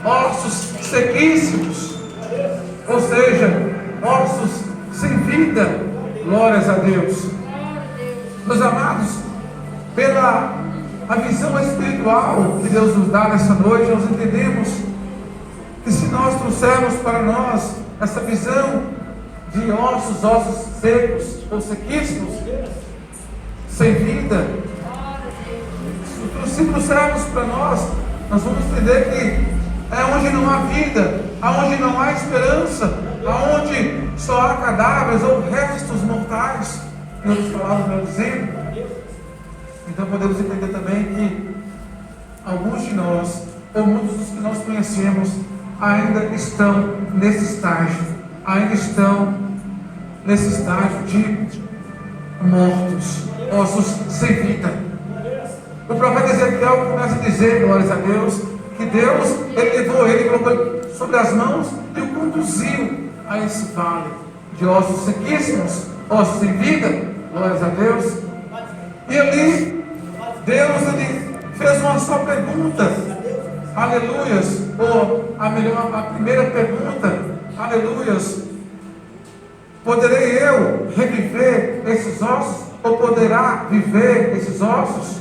ossos sequíssimos, ou seja, ossos sem vida. Glórias a Deus. Meus amados, pela a visão espiritual que Deus nos dá nessa noite, nós entendemos que se nós trouxermos para nós essa visão de ossos secos ou sequíssimos, sem vida, se trouxermos para nós vamos entender que é onde não há vida, aonde não há esperança, aonde só há cadáveres ou restos mortais, em outras palavras, meu dizendo. Então podemos entender também que alguns de nós, ou muitos dos que nós conhecemos, ainda estão nesse estágio, de mortos, ossos sem vida. O profeta Ezequiel começa a dizer, glórias a Deus, que Deus, ele levou ele, colocou ele sobre as mãos e o conduziu a esse vale de ossos sequíssimos, ossos sem vida, glórias a Deus. E ali, Deus, ele fez uma só pergunta, aleluias, ou a primeira pergunta, aleluias: poderei eu reviver esses ossos? Ou poderá viver esses ossos?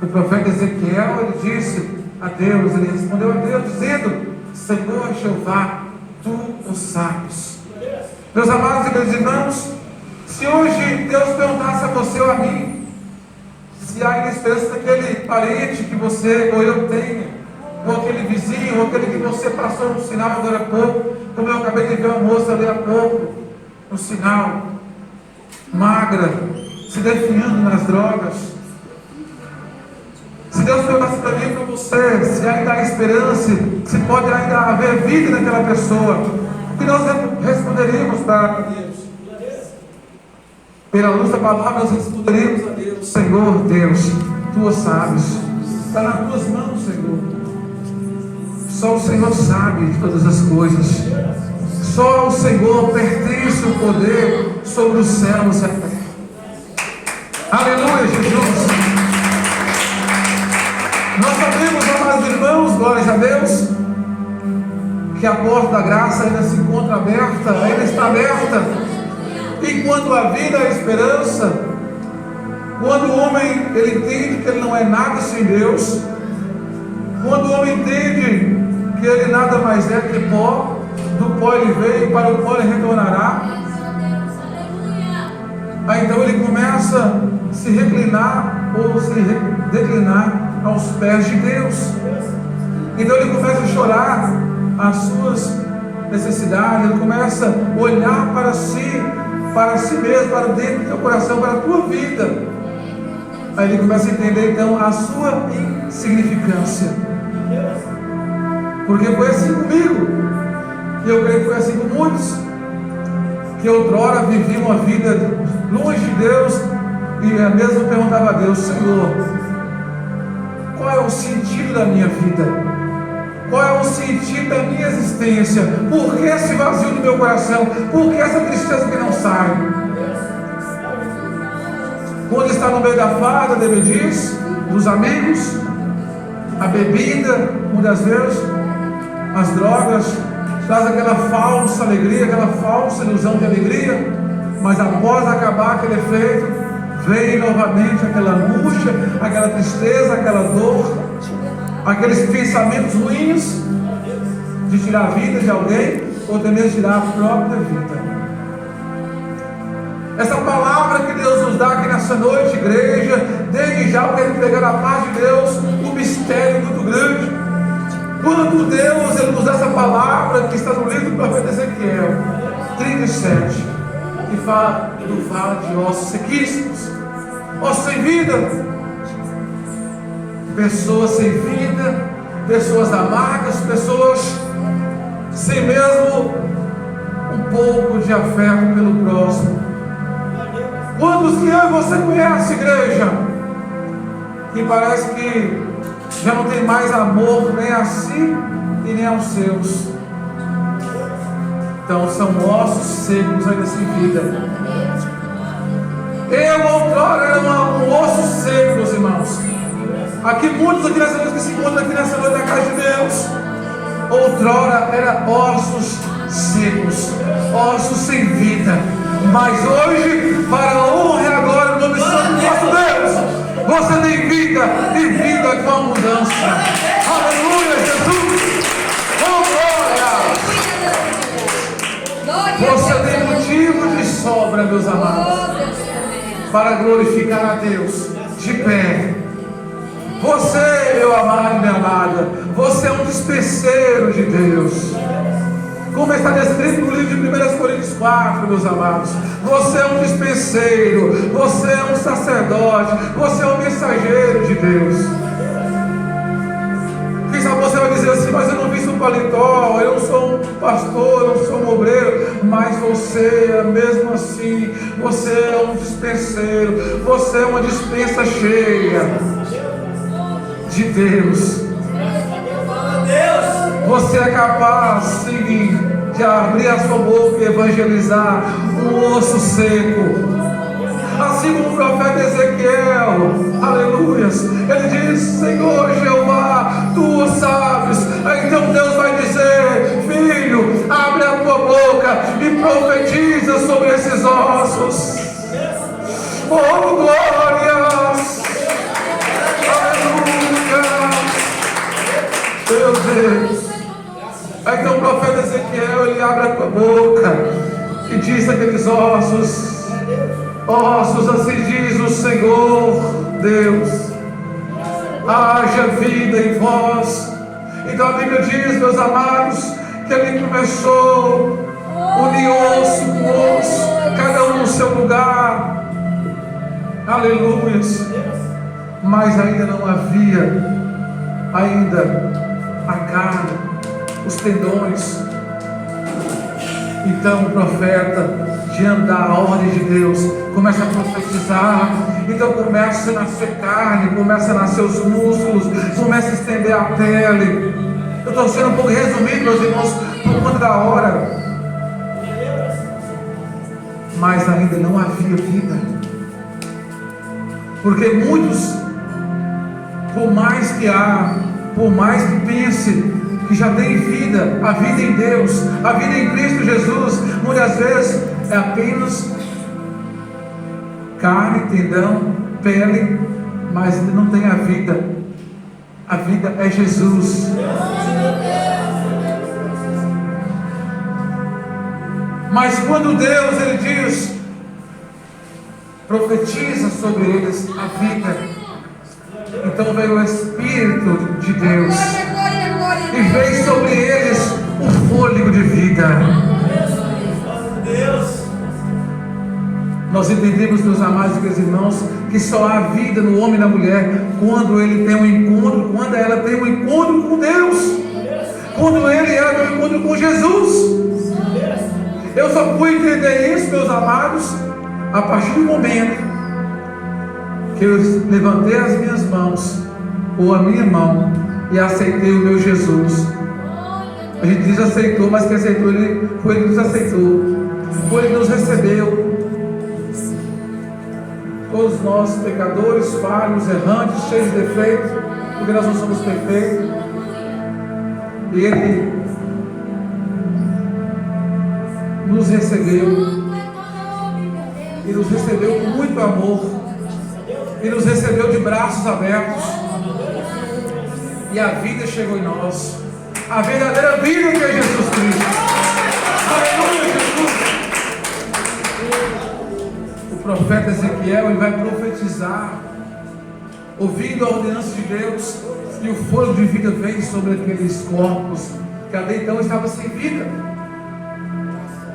O profeta Ezequiel, ele disse a Deus, ele respondeu a Deus dizendo: Senhor Jeová, tu o sabes. Meus amados e queridos irmãos, se hoje Deus perguntasse a você ou a mim, se há ainda esperança daquele parente que você ou eu tenha, ou aquele vizinho, ou aquele que você passou no sinal agora há pouco, como eu acabei de ver uma moça ali há pouco, no sinal, magra, se definhando nas drogas. Se Deus perguntasse para mim e para você, se ainda há esperança, se pode ainda haver vida naquela pessoa, o que nós responderíamos para Deus? Pela luz da palavra, nós responderíamos a Deus: Senhor Deus, tu o sabes, está nas tuas mãos, Senhor. Só o Senhor sabe de todas as coisas. Só ao Senhor pertence o poder sobre os céus e a terra. Aleluia, Jesus. Nós sabemos, amados irmãos, glórias a Deus, que a porta da graça ainda se encontra aberta, ainda está aberta. E quando a vida, a esperança, quando o homem ele entende que ele não é nada sem Deus, quando o homem entende que ele nada mais é que pó, do pó ele veio, para o pó ele retornará, aí então ele começa a se reclinar ou se declinar aos pés de Deus. Então ele começa a chorar as suas necessidades, ele começa a olhar para si mesmo, para dentro do teu coração, para a tua vida. Aí ele começa a entender então a sua insignificância. Porque foi assim comigo, e eu creio que foi assim com muitos, que outrora viviam uma vida longe de Deus, e mesmo perguntava a Deus: Senhor, qual é o sentido da minha vida? Qual é o sentido da minha existência? Por que esse vazio no meu coração? Por que essa tristeza que não sai? Quando está no meio da farda, da bebediz, dos amigos, a bebida, muitas vezes, as drogas, traz aquela falsa alegria, aquela falsa ilusão de alegria, mas após acabar aquele efeito, vem novamente aquela angústia, aquela tristeza, aquela dor, aqueles pensamentos ruins de tirar a vida de alguém, ou até mesmo tirar a própria vida. Essa palavra que Deus nos dá aqui nessa noite, igreja, desde já eu quero pegar a paz de Deus, um mistério muito grande. Quando Deus ele nos dá essa palavra que está no livro do profeta Ezequiel 37, que fala do vale de ossos sequíssimos, ossos sem vida, pessoas sem vida, pessoas amargas, pessoas sem mesmo um pouco de afeto pelo próximo. Quantos que eu e você conhece, igreja, que parece que já não tem mais amor nem a si e nem aos seus? Então são ossos secos ainda sem vida. Eu outrora era um osso seco, meus irmãos. Aqui muitos aqui nessa noite que se encontram aqui nessa noite na casa de Deus, Deus, outrora era ossos secos, ossos sem vida, mas hoje, para a honra e a glória do nome santo do nosso Deus, você tem vida e vida com abundância. Aleluia, Jesus! Oh, glória! Você tem motivo de sobra, meus amados, para glorificar a Deus de pé. Você, meu amado e minha amada, você é um dispenseiro de Deus. Como está descrito no livro de 1 Coríntios 4, meus amados. Você é um dispenseiro, você é um sacerdote, você é um mensageiro de Deus. Quem sabe você vai dizer assim, mas eu não visto um paletó, eu não sou um pastor, eu não sou um obreiro. Mas você, mesmo assim, você é um dispenseiro, você é uma dispensa cheia de Deus. Você é capaz, sim, de abrir a sua boca e evangelizar um osso seco. Assim como o profeta Ezequiel, aleluias, ele diz: Senhor Jeová, tu o sabes. Então Deus vai dizer: filho, abre a tua boca e profetiza sobre esses ossos. Oh, glórias! Meu Deus. Então o profeta Ezequiel, ele abre a tua boca e diz aqueles ossos: ossos, assim diz o Senhor Deus, haja vida em vós. Então a Bíblia diz, meus amados, que ele começou unir osso com osso, cada um no seu lugar. Aleluias. Mas ainda não havia a carne, os tendões. Então o profeta, diante da ordem de Deus, começa a profetizar. Então começa a nascer carne, começa a nascer os músculos, começa a estender a pele. Eu estou sendo um pouco resumido, meus irmãos, por conta da hora. Mas ainda não havia vida, porque muitos, por mais que pense que já tem vida, a vida em Deus, a vida em Cristo Jesus, muitas vezes é apenas carne, tendão, pele, mas não tem a vida. A vida é Jesus. Mas quando Deus, ele diz, profetiza sobre eles a vida, então veio o Espírito de Deus e veio sobre eles o fôlego de vida. Nós entendemos, meus amados e meus irmãos, que só há vida no homem e na mulher quando ele tem um encontro, quando ela tem um encontro com Deus, quando ele tem um encontro com Jesus. Eu só fui entender isso, meus amados, a partir do momento que eu levantei as minhas mãos, ou a minha mão, e aceitei o meu Jesus. A gente diz aceitou, mas quem aceitou, foi ele que nos aceitou, foi ele que nos recebeu. Todos nós, pecadores, falhos, errantes, cheios de defeitos, porque nós não somos perfeitos, e ele nos recebeu, e nos recebeu com muito amor, e nos recebeu de braços abertos, e a vida chegou em nós, a verdadeira vida que é Jesus Cristo. Aleluia, Jesus. O profeta Ezequiel, ele vai profetizar, ouvindo a ordenança de Deus, e o fôlego de vida vem sobre aqueles corpos que até então estavam sem vida.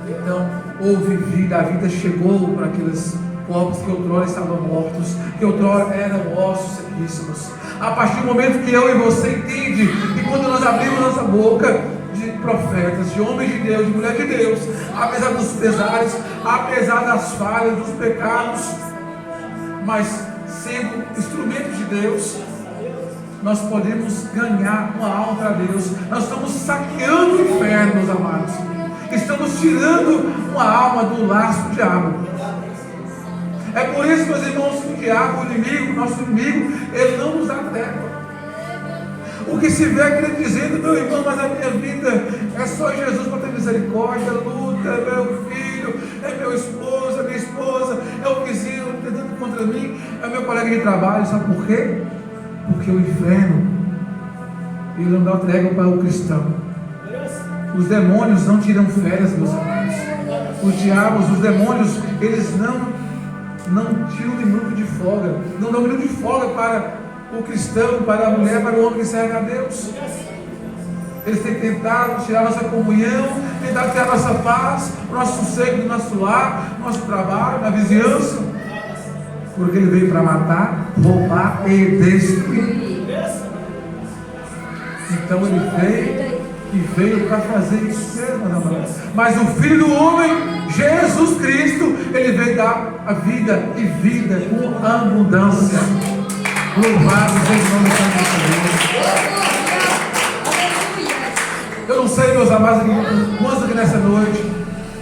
Então houve vida, a vida chegou para aqueles corpos que outrora estavam mortos, que outrora eram ossos sequíssimos. A partir do momento que eu e você entende, e quando nós abrimos nossa boca, de profetas, de homens de Deus, de mulher de Deus, apesar dos pesares, apesar das falhas, dos pecados, mas sendo instrumentos de Deus, nós podemos ganhar uma alma para Deus. Nós estamos saqueando o inferno, meus amados. Estamos tirando uma alma do laço do diabo. É por isso, meus irmãos, que o diabo, o inimigo, nosso inimigo, ele não nos dá trégua. O que se vê é aquele dizendo: meu irmão, mas a minha vida é só Jesus para ter misericórdia, luta, é meu filho, é meu esposo, é minha esposa, é o vizinho tentando contra mim, é meu colega de trabalho. Sabe por quê? Porque o inferno, ele não dá trégua para o cristão. Os demônios não tiram férias, meus amados. Os diabos, os demônios, eles não tiram um minuto de folga. Não dão um minuto de folga para o cristão, para a mulher, para o homem que serve a Deus. Eles têm tentado tirar nossa comunhão, tentado tirar nossa paz, o nosso sossego do nosso lar, do nosso trabalho, na vizinhança. Porque ele veio para matar, roubar e destruir. Então ele veio para fazer isso mesmo, amados. Mas o Filho do Homem, Jesus Cristo, ele veio dar a vida e vida com abundância. Louvado seja o nome do Senhor. Eu não sei, meus amados, quantos aqui nessa noite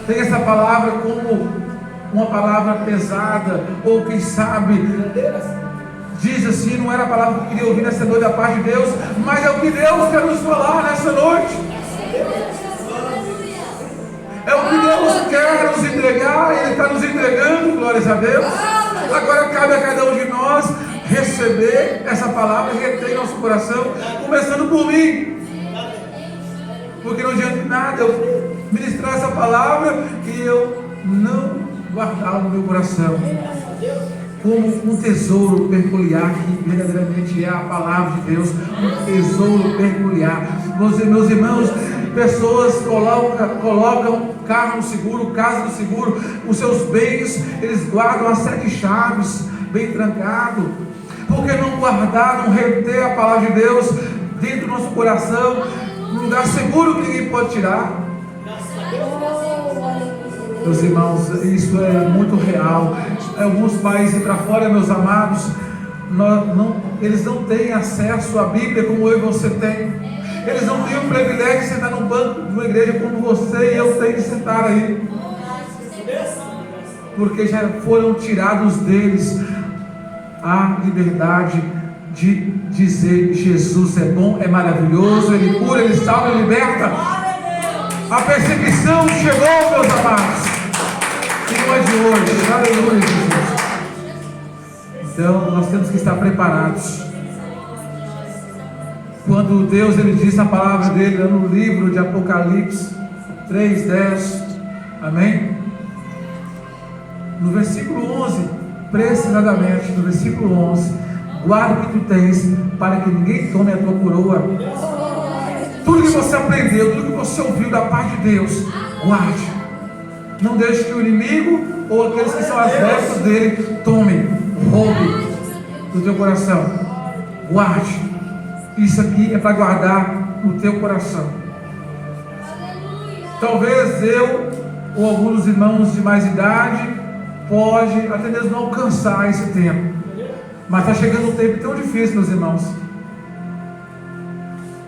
tem essa palavra como uma palavra pesada, ou quem sabe diz assim: não era a palavra que eu queria ouvir nessa noite da parte de Deus, mas é o que Deus quer nos falar nessa noite. É o que Deus quer nos entregar, e Ele está nos entregando, glórias a Deus. Agora cabe a cada um de nós receber essa palavra e reter em nosso coração, começando por mim. Porque não adianta nada eu ministrar essa palavra e eu não guardá-la no meu coração como um tesouro peculiar, que verdadeiramente é a palavra de Deus, um tesouro peculiar. Meus irmãos, pessoas colocam carro no seguro, casa no seguro, os seus bens, eles guardam as 7 chaves, bem trancado, porque não guardar, não reter a palavra de Deus dentro do nosso coração, um lugar seguro que ninguém pode tirar. Meus irmãos, isso é muito real. Alguns países para fora, meus amados, eles não têm acesso à Bíblia como eu e você tem. Eles não têm o privilégio de sentar no banco de uma igreja como você e eu tenho de sentar aí, porque já foram tirados deles a liberdade de dizer: Jesus é bom, é maravilhoso, Ele cura, Ele salva, Ele liberta. A perseguição chegou, meus amados, e não é de hoje. Aleluia, Jesus. Então nós temos que estar preparados. Quando Deus, Ele diz a palavra dele no livro de Apocalipse 3:10, amém? No versículo 11, precisamente no versículo 11: guarda o que tu tens, para que ninguém tome a tua coroa. Tudo que você aprendeu, tudo que você ouviu da parte de Deus, guarde. Não deixe que o inimigo ou aqueles que são adversos dele tome, roube do teu coração. Guarde. Isso aqui é para guardar no teu coração. Talvez eu ou alguns dos irmãos de mais idade pode até mesmo não alcançar esse tempo, mas está chegando um tempo tão difícil, meus irmãos,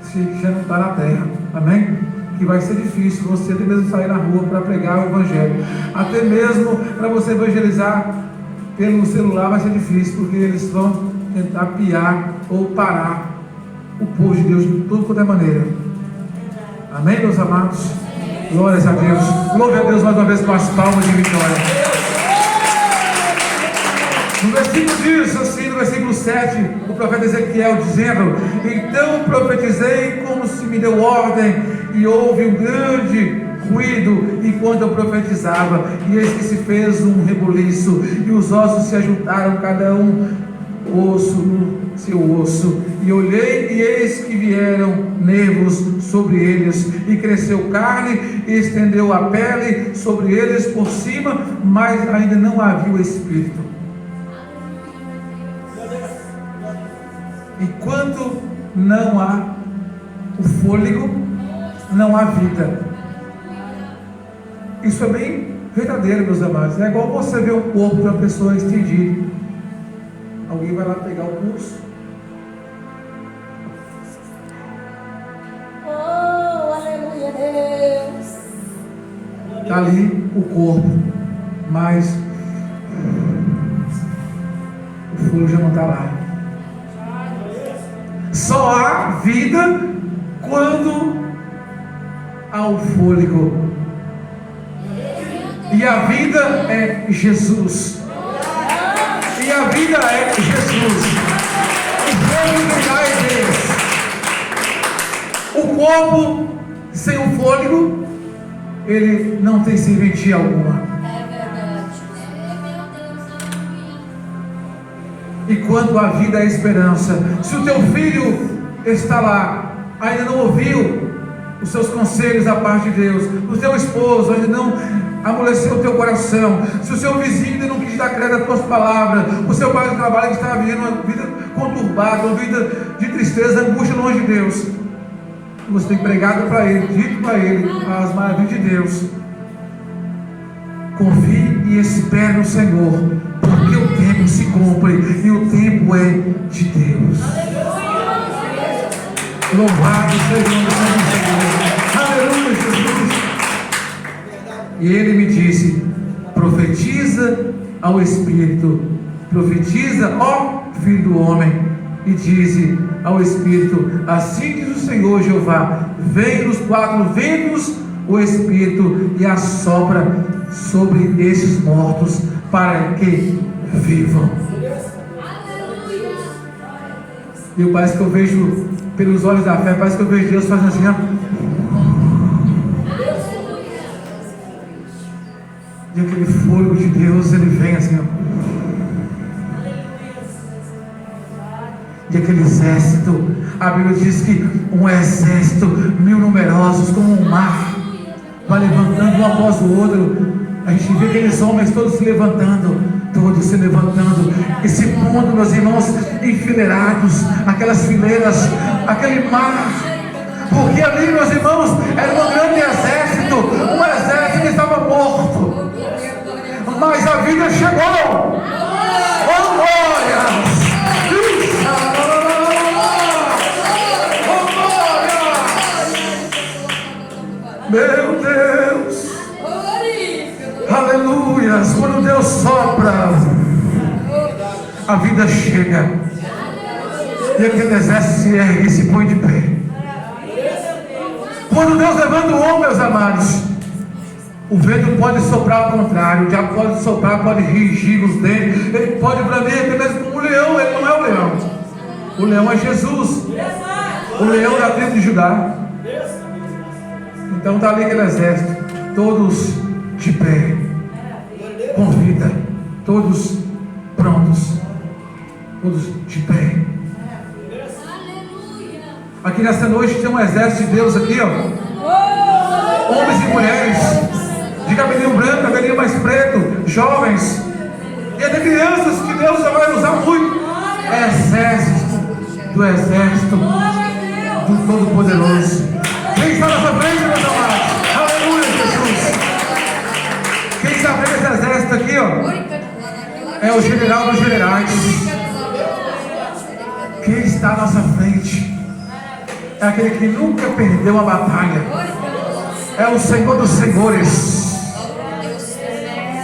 se já não está na terra, amém? Que vai ser difícil você até mesmo sair na rua para pregar o Evangelho, até mesmo para você evangelizar pelo celular vai ser difícil, porque eles vão tentar piar ou parar o povo de Deus de tudo quanto é maneira. Amém, meus amados? Glórias a Deus. Glória a Deus mais uma vez com as palmas de vitória. No versículo diz assim, no versículo 7, o profeta Ezequiel dizendo: então profetizei como se me deu ordem, e houve um grande ruído enquanto eu profetizava, e eis que se fez um rebuliço, e os ossos se ajuntaram, cada um osso no seu osso, e olhei, e eis que vieram nervos sobre eles, e cresceu carne, e estendeu a pele sobre eles por cima, mas ainda não havia o espírito. Enquanto não há o fôlego, não há vida. Isso é bem verdadeiro, meus amados. É igual você ver o corpo de uma pessoa estendido. Alguém vai lá pegar o pulso. Oh, aleluia, Deus. Está ali o corpo, mas o fôlego já não está lá. Só há vida quando há o fôlego. E a vida é Jesus. E a vida é Jesus. O fôlego que dá é Deus. O corpo sem o fôlego, ele não tem serventia alguma. E quando a vida é esperança, se o teu filho está lá, ainda não ouviu os seus conselhos da parte de Deus, o teu esposo ainda não amoleceu o teu coração, se o seu vizinho ainda não quis dar crédito às tuas palavras, o seu pai do trabalho está vivendo uma vida conturbada, uma vida de tristeza, angústia longe de Deus, você tem pregado para ele, dito para ele as maravilhas de Deus. Confie e espere no Senhor, porque o tempo se cumpre e o tempo é de Deus. Louvado seja o nome do Senhor. Aleluia, Jesus. E ele me disse: profetiza ao Espírito, profetiza, ó Filho do homem, e dize ao Espírito: assim diz o Senhor Jeová, vem nos quatro ventos o Espírito e assopra sobre esses mortos para que vivam. E parece que eu vejo, pelos olhos da fé, parece que eu vejo Deus fazendo assim, ó. E aquele fogo de Deus, ele vem assim, ó. E aquele exército, a Bíblia diz que um exército, 1000 numerosos, como um mar, vai levantando um após o outro. A gente vê aqueles homens todos se levantando, e se pondo, meus irmãos, enfileirados, aquelas fileiras, aquele mar, porque ali, meus irmãos, era um grande exército, um exército que estava morto, mas a vida chegou. Oh, glória! Meu Deus, aleluias. Quando Deus sopra, a vida chega, e aquele exército se ergue e se põe de pé. Quando Deus levanta o homem, meus amados, o vento pode soprar ao contrário, o diabo pode soprar, pode rigir os dentes, ele pode bramer até mesmo como um leão. Ele não é o leão, o leão é Jesus, o leão da tribo de Judá. Então está ali aquele exército, todos de pé, com vida, todos prontos, todos de pé. Aqui nessa noite tem um exército de Deus aqui, ó. Homens e mulheres, de cabelinho branco, cabelinho mais preto, jovens, e até crianças que Deus já vai usar muito. Exército do exército do Todo-Poderoso. Quem está nessa frente, meus amados? Aleluia, Jesus. Quem está vendo esse exército aqui, ó, é o general dos generais. Quem está à nossa frente é aquele que nunca perdeu uma batalha. É o Senhor dos senhores.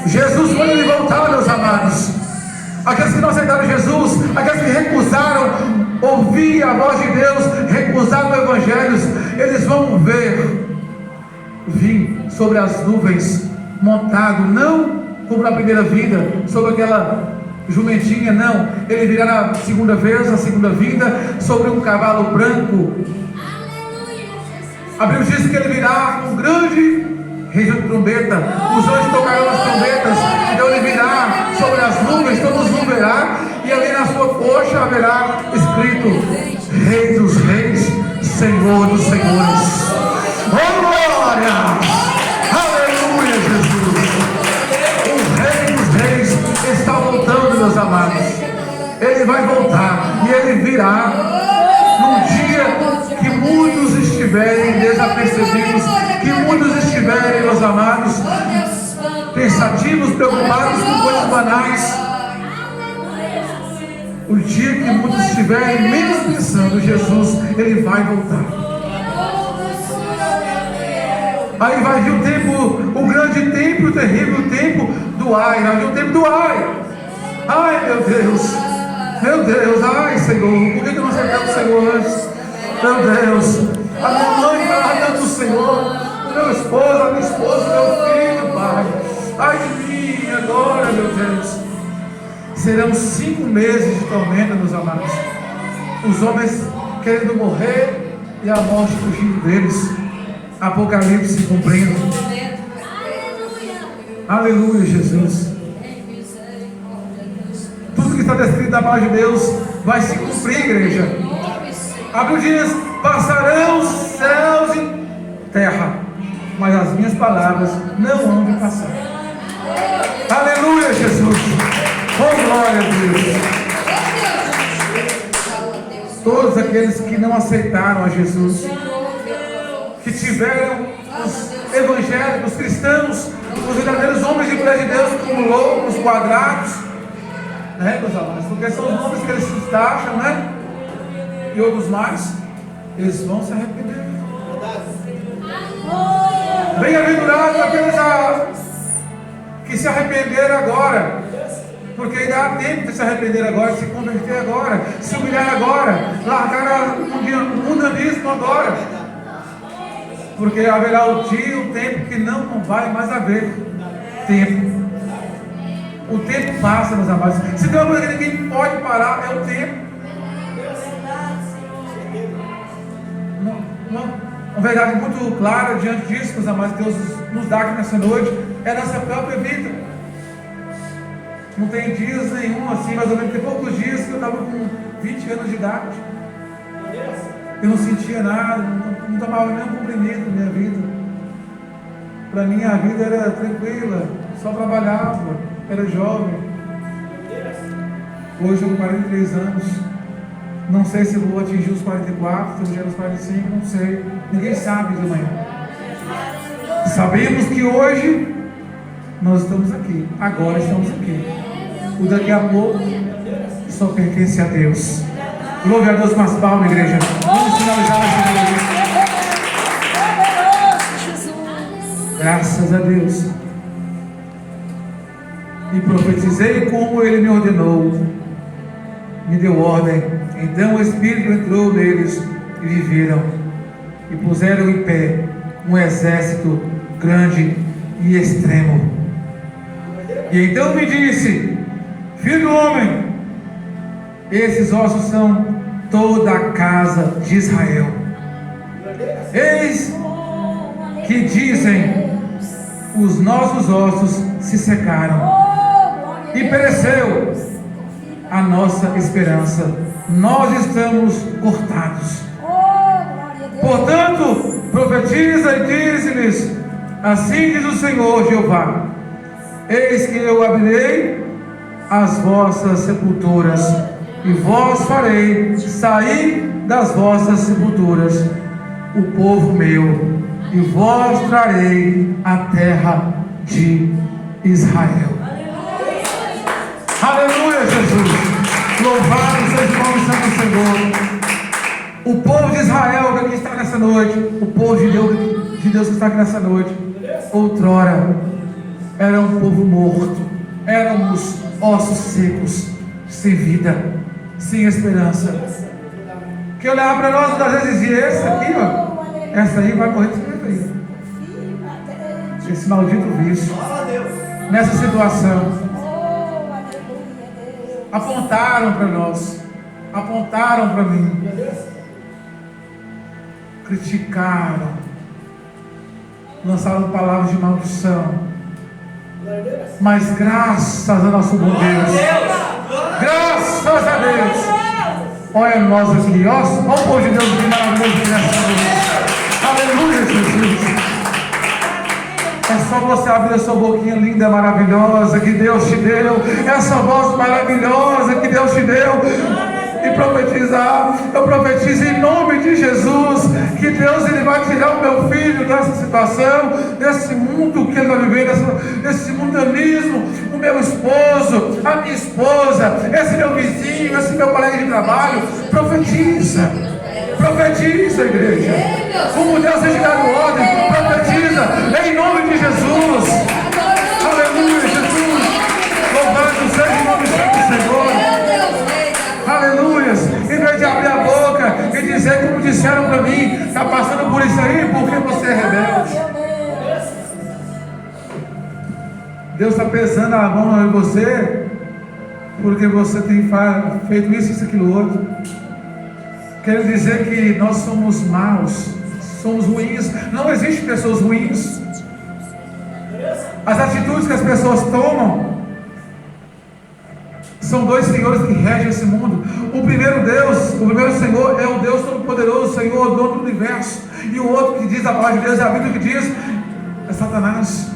Jesus, quando ele voltar, meus amados, aqueles que não aceitaram Jesus, aqueles que recusaram ouvir a voz de Deus, recusaram o Evangelho, eles vão vir sobre as nuvens, montado, não como na primeira vida, sobre aquela jumentinha, não. Ele virá na segunda vez, na segunda vinda, sobre um cavalo branco. A Bíblia diz que ele virá com grande região de trombeta, os anjos tocarão as trombetas, então ele virá sobre as nuvens, todos vão verá, e ali na sua coxa haverá escrito: Rei dos reis, Senhor dos senhores. Oh, glória! Aleluia, Jesus! O Rei dos reis está voltando, meus amados. Ele vai voltar, e ele virá num dia que muitos estiverem desapercebidos, que muitos estiverem, meus amados, pensativos, preocupados com coisas banais. O dia que muitos estiverem menos pensando, Jesus, ele vai voltar. Aí vai vir o tempo, o grande tempo, o terrível tempo do ai. Vai vir o tempo do ai. Ai, meu Deus, Meu Deus, ai Senhor, por que não aceitamos o Senhor antes? Meu Deus, a minha mãe falava tanto do Senhor, o meu esposo, a minha esposa, meu filho, Pai. Ai de mim agora, meu Deus. Serão 5 meses de tormenta, meus amados. Os homens querendo morrer e a morte fugindo deles. Apocalipse cumprindo. Aleluia, Jesus. Tudo que está descrito na palavra de Deus vai se cumprir, igreja. Abre diz: passarão os céus e terra, mas as minhas palavras não vão de passar. Aleluia, Jesus. Oh, glória a Deus. Todos aqueles que não aceitaram a Jesus, que tiveram os evangélicos, cristãos, os verdadeiros homens de mulheres de Deus como loucos, quadrados, né, meus amados? Porque são os nomes que eles se taxam, né? E outros mais, eles vão se arrepender. Bem-aventurados aqueles que se arrependeram agora, porque ainda há tempo de se arrepender agora, se converter agora, se humilhar agora, largar o mundanismo agora, porque haverá o dia, o tempo que não vai mais haver tempo. O tempo passa, meus amados. Se tem uma coisa que ninguém pode parar, é o tempo. Uma verdade muito clara diante disso, meus amados, que Deus nos dá aqui nessa noite, é a nossa própria vida. Não tem dias nenhum assim, mais ou menos, tem poucos dias que eu estava com 20 anos de idade. Eu não sentia nada, não tomava nenhum comprimido na minha vida. Para mim a vida era tranquila, só trabalhava, era jovem. Hoje eu tenho 43 anos. Não sei se vou atingir os 44, se eu chegar aos 45, não sei. Ninguém sabe de amanhã. Sabemos que hoje nós estamos aqui, agora estamos aqui. O daqui a pouco só pertence a Deus. Louve a Deus com as palmas, igreja. Vamos finalizar essa igreja. Graças a Deus. E profetizei como Ele me ordenou. Me deu ordem. Então o Espírito entrou neles e viveram. E puseram em pé um exército grande e extremo. E então me disse: filho do homem, esses ossos são toda a casa de Israel. Eis que dizem: os nossos ossos se secaram e pereceu a nossa esperança. Nós estamos cortados. Portanto, profetiza e diz-lhes: assim diz o Senhor Jeová: eis que eu abrirei as vossas sepulturas, e vós farei sair das vossas sepulturas o povo meu, e vós trarei a terra de Israel. Aleluia, Jesus. Louvado seja o nome santo do Senhor. O povo de Israel que aqui está nessa noite, o povo de Deus que está aqui nessa noite, outrora era um povo morto, éramos ossos secos, sem vida, sem esperança. Que olhava para nós muitas vezes e dizia: essa aqui, ó, essa aí vai morrer de frio. Esse maldito vício, nessa situação. Apontaram para nós, apontaram para mim, criticaram, lançaram palavras de maldição. Mas graças a nosso bom Deus, graças a Deus, olha nós aqui, olha o povo de Deus que maravilhoso nessa noite. Aleluia, Jesus. É só você abrir a sua boquinha linda, maravilhosa que Deus te deu, essa voz maravilhosa que Deus te deu, e profetizar. Eu profetizo em nome de Jesus que Deus ele vai tirar o meu filho dessa situação, desse mundo que ele vai viver, desse mundanismo, o meu esposo, a minha esposa, esse meu vizinho, esse meu colega de trabalho. Profetiza, profetiza, igreja. Como Deus tem dado ordem, profetiza em nome de Jesus. Aleluia, Jesus. Louvado seja o nome do Senhor. Deus está pesando a mão em você, porque você tem feito isso, aquilo, outro. Quero dizer que nós somos maus, somos ruins. Não existem pessoas ruins. As atitudes que as pessoas tomam são dois senhores que regem esse mundo. O primeiro Deus, o primeiro Senhor é o Deus Todo-Poderoso, Senhor, o dono do universo. E o outro que diz a palavra de Deus, é a Bíblia que diz, é Satanás.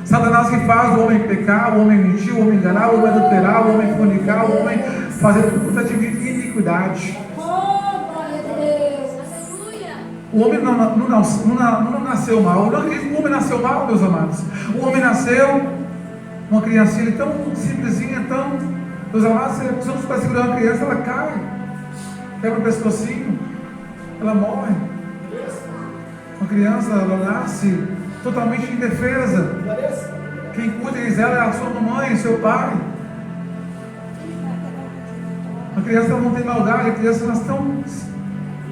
Satanás que faz o homem pecar, o homem mentir, o homem enganar, o homem adulterar, o homem fornicar, o homem fazer tudo de iniquidade. O homem não nasceu mal. O homem nasceu mal, meus amados. O homem nasceu uma criancinha tão simplesinha, tão... Meus amados, se você não vai segurar uma criança, ela cai, quebra o pescocinho, ela morre. Uma criança, ela nasce totalmente indefesa. Quem cuida dela é a sua mamãe, seu pai. A criança não tem maldade, a criança nasce tão...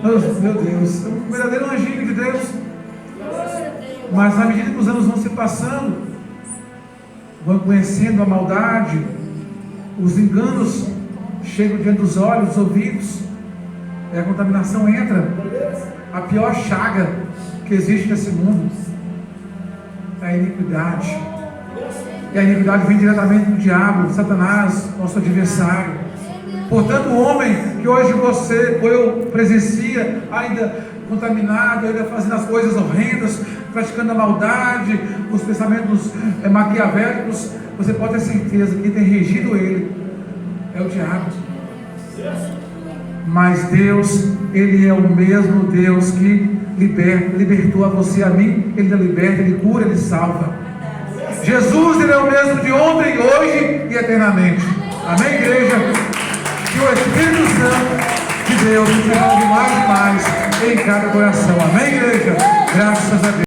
Meu Deus, é um verdadeiro anjinho de Deus. Mas na medida que os anos vão se passando, vão conhecendo a maldade, os enganos chegam diante dos olhos, dos ouvidos, e a contaminação entra. A pior chaga que existe nesse mundo é a iniquidade. E a iniquidade vem diretamente do diabo, Satanás, nosso adversário. Portanto, o homem que hoje você ou eu presencia ainda contaminado, ainda fazendo as coisas horrendas, praticando a maldade, os pensamentos maquiavélicos, você pode ter certeza que quem tem regido ele é o diabo. Mas Deus, Ele é o mesmo Deus que libertou a você e a mim. Ele liberta, Ele cura, Ele salva. Jesus, Ele é o mesmo de ontem, hoje e eternamente. Amém, igreja? Que o Espírito Santo de Deus nos derrame mais e mais em cada coração. Amém, igreja? Graças a Deus.